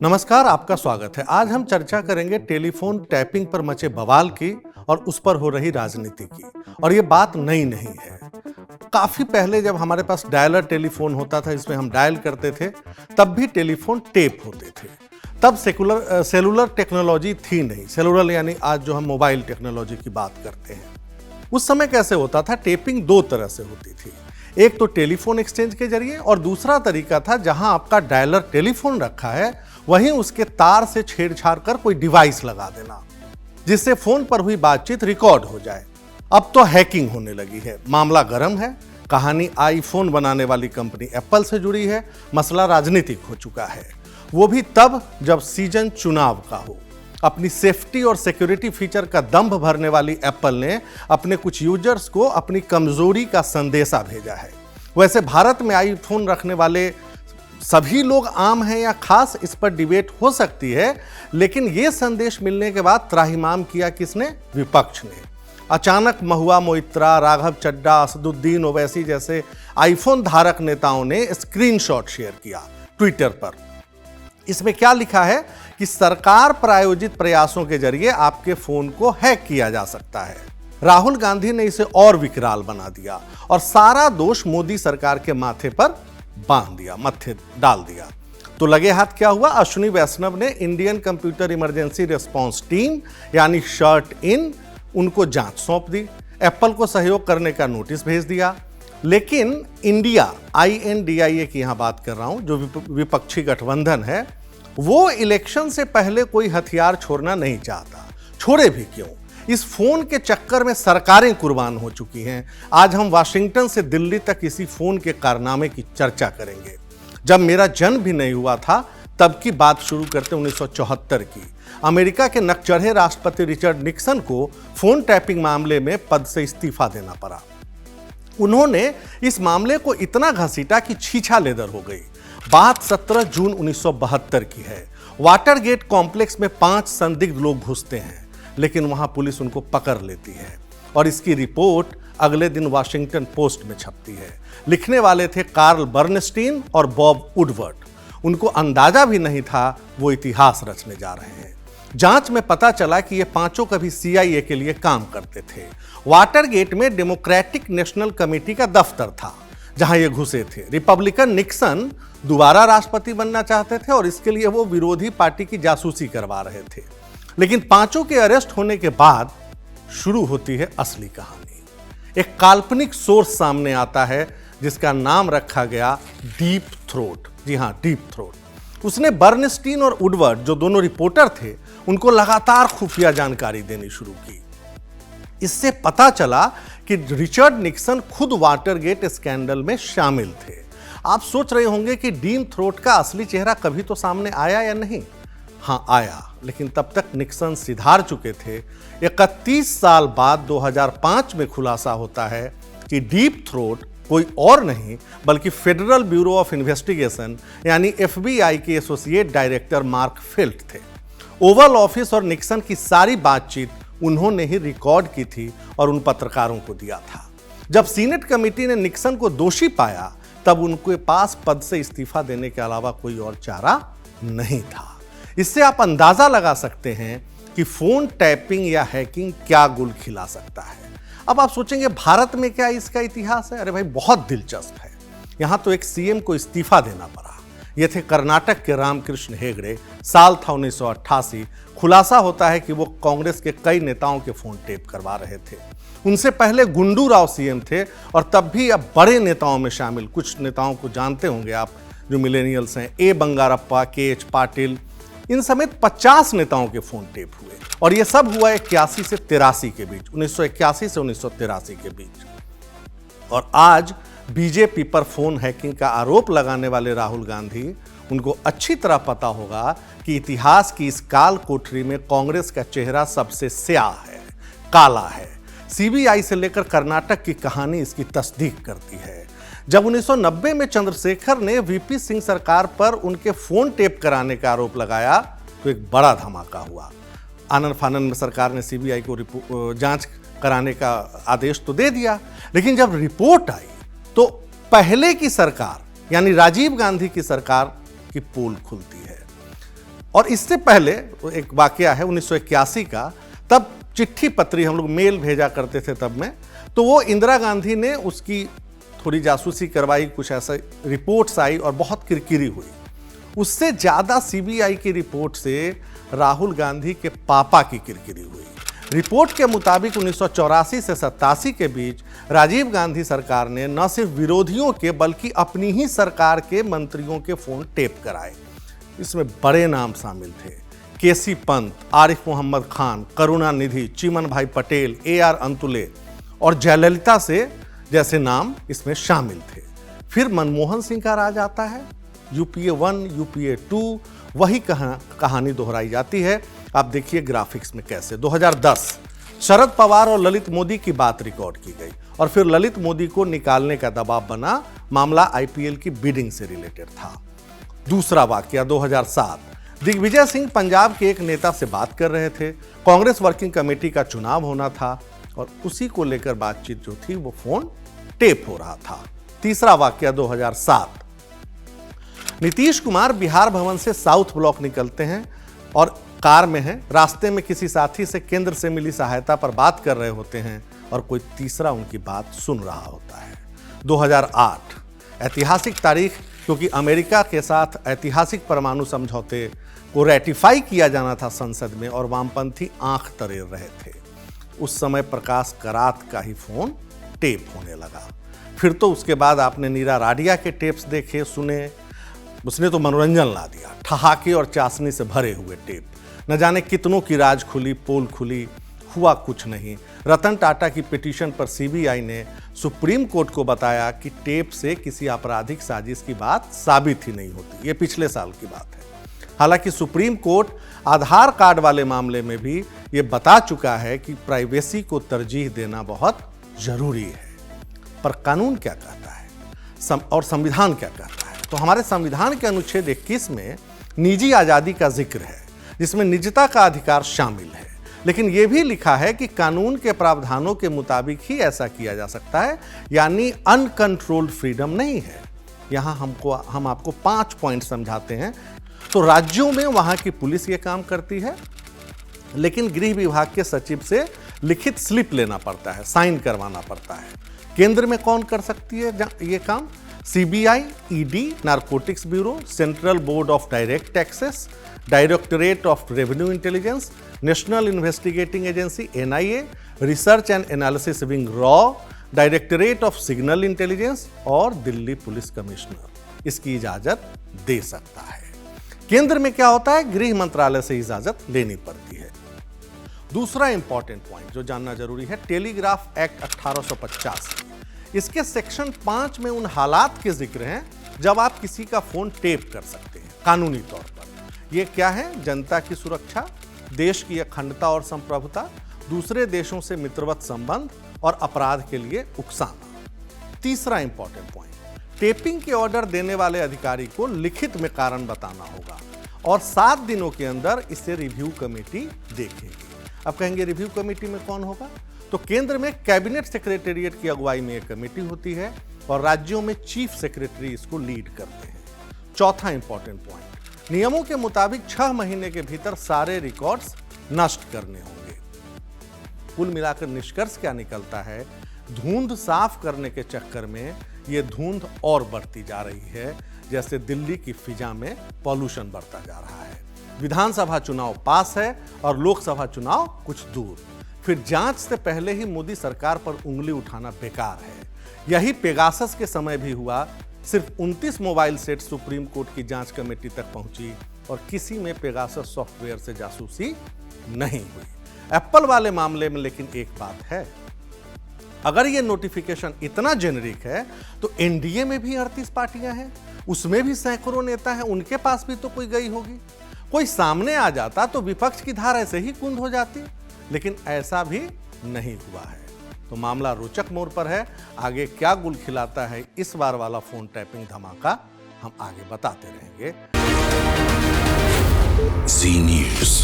नमस्कार, आपका स्वागत है। आज हम चर्चा करेंगे टेलीफोन टैपिंग पर मचे बवाल की और उस पर हो रही राजनीति की। और ये बात नई नहीं है। काफी पहले जब हमारे पास डायलर टेलीफोन होता था, इसमें हम डायल करते थे, तब भी टेलीफोन टेप होते थे। तब सेलुलर टेक्नोलॉजी थी नहीं। सेलुलर यानी आज जो हम मोबाइल टेक्नोलॉजी की बात करते हैं। उस समय कैसे होता था? टेपिंग दो तरह से होती थी। एक तो टेलीफोन एक्सचेंज के जरिए और दूसरा तरीका था जहां आपका डायलर टेलीफोन रखा है वहीं उसके तार से छेड़छाड़ कर कोई डिवाइस लगा देना जिससे फोन पर हुई बातचीत रिकॉर्ड हो जाए। अब तो हैकिंग होने लगी है। मामला गर्म है। कहानी आईफोन बनाने वाली कंपनी एप्पल से जुड़ी है। मसला राजनीतिक हो चुका है, वो भी तब जब सीजन चुनाव का हो। अपनी सेफ्टी और सिक्योरिटी फीचर का दंभ भरने वाली एप्पल ने अपने कुछ यूजर्स को अपनी कमजोरी का संदेशा भेजा है। वैसे भारत में आईफोन रखने वाले सभी लोग आम हैं या खास, इस पर डिबेट हो सकती है, लेकिन यह संदेश मिलने के बाद त्राहिमाम किया किसने? विपक्ष ने। अचानक महुआ मोइत्रा, राघव चड्ढा, असदुद्दीन ओवैसी जैसे आईफोन धारक नेताओं ने स्क्रीनशॉट शेयर किया ट्विटर पर। इसमें क्या लिखा है कि सरकार प्रायोजित प्रयासों के जरिए आपके फोन को हैक किया जा सकता है। राहुल गांधी ने इसे और विकराल बना दिया और सारा दोष मोदी सरकार के माथे पर मत्थे डाल दिया। तो लगे हाथ क्या हुआ? अश्विनी वैष्णव ने Indian computer emergency response team यानी शर्ट इन उनको जांच सौंप दी। एप्पल को सहयोग करने का नोटिस भेज दिया। लेकिन इंडिया INDIA की यहां बात कर रहा हूं, जो विपक्षी गठबंधन है, वो इलेक्शन से पहले कोई हथियार छोड़ना नहीं चाहता। छोड़े भी क्यों? इस फोन के चक्कर में सरकारें कुर्बान हो चुकी हैं। आज हम वाशिंगटन से दिल्ली तक इसी फोन के कारनामे की चर्चा करेंगे। जब मेरा जन्म भी नहीं हुआ था तब की बात शुरू करते 1974 की। अमेरिका के नकचढ़े राष्ट्रपति रिचर्ड निक्सन को फोन टैपिंग मामले में पद से इस्तीफा देना पड़ा। उन्होंने इस मामले को इतना घसीटा कि छीछा लेदर हो गई। बात 17 जून 1972 की है। वाटरगेट कॉम्प्लेक्स में 5 संदिग्ध लोग घुसते हैं, लेकिन वहां पुलिस उनको पकड़ लेती है और इसकी रिपोर्ट अगले दिन वाशिंगटन पोस्ट में छपती है। लिखने वाले थे कार्ल बर्नस्टीन और बॉब वुडवर्ड। उनको अंदाजा भी नहीं था वो इतिहास रचने जा रहे हैं। जांच में पता चला कि ये पांचों कभी CIA के लिए काम करते थे। वाटरगेट में डेमोक्रेटिक नेशनल कमेटी का दफ्तर था जहां ये घुसे थे। रिपब्लिकन निक्सन दोबारा राष्ट्रपति बनना चाहते थे और इसके लिए वो विरोधी पार्टी की जासूसी करवा रहे थे। लेकिन पांचों के अरेस्ट होने के बाद शुरू होती है असली कहानी। एक काल्पनिक सोर्स सामने आता है जिसका नाम रखा गया डीप थ्रोट। जी हां, डीप थ्रोट। उसने बर्नस्टीन और वुडवर्ड, जो दोनों रिपोर्टर थे, उनको लगातार खुफिया जानकारी देनी शुरू की। इससे पता चला कि रिचर्ड निक्सन खुद वाटरगेट स्कैंडल में शामिल थे। आप सोच रहे होंगे कि डीप थ्रोट का असली चेहरा कभी तो सामने आया या नहीं? हाँ, आया, लेकिन तब तक निक्सन सिधार चुके थे। 31 साल बाद 2005 में खुलासा होता है कि डीप थ्रोट कोई और नहीं बल्कि फेडरल ब्यूरो ऑफ इन्वेस्टिगेशन यानी FBI के एसोसिएट डायरेक्टर मार्क फेल्ट थे। ओवल ऑफिस और निक्सन की सारी बातचीत उन्होंने ही रिकॉर्ड की थी और उन पत्रकारों को दिया था। जब सीनेट कमेटी ने निक्सन को दोषी पाया तब उनके पास पद से इस्तीफा देने के अलावा कोई और चारा नहीं था। इससे आप अंदाजा लगा सकते हैं कि फोन टैपिंग या हैकिंग क्या गुल खिला सकता है। अब आप सोचेंगे भारत में क्या इसका इतिहास है? अरे भाई, बहुत दिलचस्प है। यहां तो एक CM को इस्तीफा देना पड़ा। ये थे कर्नाटक के रामकृष्ण हेगड़े। साल था 1988। खुलासा होता है कि वो कांग्रेस के कई नेताओं के फोन टेप करवा रहे थे। उनसे पहले गुंडू राव CM थे और तब भी अब बड़े नेताओं में शामिल कुछ नेताओं को जानते होंगे आप, जो मिलेनियल्स हैं। A बंगारप्पा, KH पाटिल, इन समेत 50 नेताओं के फोन टेप हुए और यह सब हुआ 81 से 83 के बीच, 1981 से 1983 के बीच। और आज BJP पर फोन हैकिंग का आरोप लगाने वाले राहुल गांधी, उनको अच्छी तरह पता होगा कि इतिहास की इस काल कोठरी में कांग्रेस का चेहरा सबसे स्याह है, काला है। CBI से लेकर कर्नाटक की कहानी इसकी तस्दीक करती है। जब 1990 में चंद्रशेखर ने VP सिंह सरकार पर उनके फोन टेप कराने का आरोप लगाया तो एक बड़ा धमाका हुआ। आनन फानन में सरकार ने CBI को जांच कराने का आदेश तो दे दिया, लेकिन जब रिपोर्ट आई तो पहले की सरकार यानी राजीव गांधी की सरकार की पोल खुलती है। और इससे पहले एक वाकया है 1981 का, तब चिट्ठी पत्री हम लोग मेल भेजा करते थे तब में, तो वो इंदिरा गांधी ने उसकी थोड़ी जासूसी करवाई, कुछ ऐसा रिपोर्ट्स आई और बहुत किरकिरी हुई। उससे ज़्यादा सीबीआई की रिपोर्ट से राहुल गांधी के पापा की किरकिरी हुई। रिपोर्ट के मुताबिक 1984 से 87 के बीच राजीव गांधी सरकार ने न सिर्फ विरोधियों के बल्कि अपनी ही सरकार के मंत्रियों के फोन टेप कराए। इसमें बड़े नाम शामिल थे, केसी पंत, आरिफ मोहम्मद खान, करुणानिधि, चिमन भाई पटेल, AR अंतुले और जयललिता से जैसे नाम इसमें शामिल थे। फिर मनमोहन सिंह का राज आता है, UPA 1, UPA 2, वही कहानी दोहराई जाती है। आप देखिए ग्राफिक्स में कैसे 2010 शरद पवार और ललित मोदी की बात रिकॉर्ड की गई और फिर ललित मोदी को निकालने का दबाव बना। मामला IPL की बिडिंग से रिलेटेड था। दूसरा वाकया 2007, दिग्विजय सिंह पंजाब के एक नेता से बात कर रहे थे। कांग्रेस वर्किंग कमेटी का चुनाव होना था और उसी को लेकर बातचीत जो थी वो फोन टेप हो रहा था। तीसरा वाकया 2007, नीतीश कुमार बिहार भवन से साउथ ब्लॉक निकलते हैं और कार में हैं, रास्ते में किसी साथी से केंद्र से मिली सहायता पर बात कर रहे होते हैं और कोई तीसरा उनकी बात सुन रहा होता है। 2008, ऐतिहासिक तारीख, क्योंकि अमेरिका के साथ ऐतिहासिक परमाणु समझौते को रेटिफाई किया जाना था संसद में और वामपंथी आंख तरेर रहे थे। उस समय प्रकाश करात का ही फोन टेप होने लगा। फिर तो उसके बाद आपने नीरा राडिया के टेप्स देखे, सुने, उसने तो मनोरंजन ला दिया। ठहाके और चाशनी से भरे हुए टेप, न जाने कितनों की राज खुली, पोल खुली, हुआ कुछ नहीं। रतन टाटा की पिटीशन पर सीबीआई ने सुप्रीम कोर्ट को बताया कि टेप से किसी आपराधिक साजिश की बात साबित ही नहीं होती। ये पिछले साल की बात है। हालांकि सुप्रीम कोर्ट आधार कार्ड वाले मामले में भी ये बता चुका है कि प्राइवेसी को तरजीह देना बहुत जरूरी है। पर कानून क्या कहता है और संविधान क्या कहता है? तो हमारे संविधान के अनुच्छेद 21 में निजी आज़ादी का जिक्र है, जिसमें निजता का अधिकार शामिल है। लेकिन यह भी लिखा है कि कानून के प्रावधानों के मुताबिक ही ऐसा किया जा सकता है, यानी अनकंट्रोल्ड फ्रीडम नहीं है। यहाँ हम आपको 5 पॉइंट समझाते हैं। तो राज्यों में वहाँ की पुलिस ये काम करती है, लेकिन गृह विभाग के सचिव से लिखित स्लिप लेना पड़ता है, साइन करवाना पड़ता है। केंद्र में कौन कर सकती है ये काम? CBI, ED, narcotics bureau, central board of direct taxes, directorate of revenue intelligence, national investigating agency NIA, research and analysis wing raw, directorate of signal intelligence और दिल्ली पुलिस कमिश्नर इसकी इजाजत दे सकता है। केंद्र में क्या होता है? गृह मंत्रालय से इजाजत लेनी पड़ती है। दूसरा इंपॉर्टेंट पॉइंट जो जानना जरूरी है, टेलीग्राफ एक्ट 1850। इसके सेक्शन 5 में उन हालात के जिक्र हैं जब आप किसी का फोन टेप कर सकते हैं कानूनी तौर पर। ये क्या है? जनता की सुरक्षा, देश की अखंडता और संप्रभुता, दूसरे देशों से मित्रवत संबंध और अपराध के लिए उकसाना। तीसरा इंपॉर्टेंट पॉइंट, टेपिंग के ऑर्डर देने वाले अधिकारी को लिखित में कारण बताना होगा और 7 दिनों के अंदर इसे रिव्यू कमेटी देखेगी। अब कहेंगे रिव्यू कमेटी में कौन होगा? तो केंद्र में कैबिनेट सेक्रेटेरिएट की अगुवाई में एक कमेटी होती है और राज्यों में चीफ सेक्रेटरी इसको लीड करते हैं। चौथा इंपॉर्टेंट पॉइंट, नियमों के मुताबिक 6 महीने के भीतर सारे रिकॉर्ड्स नष्ट करने होंगे। कुल मिलाकर निष्कर्ष क्या निकलता है? धुंध साफ करने के चक्कर में ये धुंध और बढ़ती जा रही है, जैसे दिल्ली की फिजा में पॉल्यूशन बढ़ता जा रहा है। विधानसभा चुनाव पास है और लोकसभा चुनाव कुछ दूर। फिर जांच से पहले ही मोदी सरकार पर उंगली उठाना बेकार है। यही पेगासस के समय भी हुआ। सिर्फ 29 मोबाइल सेट सुप्रीम कोर्ट की जांच कमेटी तक पहुंची और किसी में पेगासस सॉफ्टवेयर से जासूसी नहीं हुई। एप्पल वाले मामले में लेकिन एक बात है, अगर ये नोटिफिकेशन इतना जेनरिक है तो एनडीए में भी 38 पार्टियां हैं, उसमें भी सैकड़ों नेता हैं, उनके पास भी तो कोई गई होगी। कोई सामने आ जाता तो विपक्ष की धार ऐसे ही कुंद हो जाती, लेकिन ऐसा भी नहीं हुआ है। तो मामला रोचक मोड़ पर है। आगे क्या गुल खिलाता है इस बार वाला फोन टैपिंग धमाका, हम आगे बताते रहेंगे। जी न्यूज़।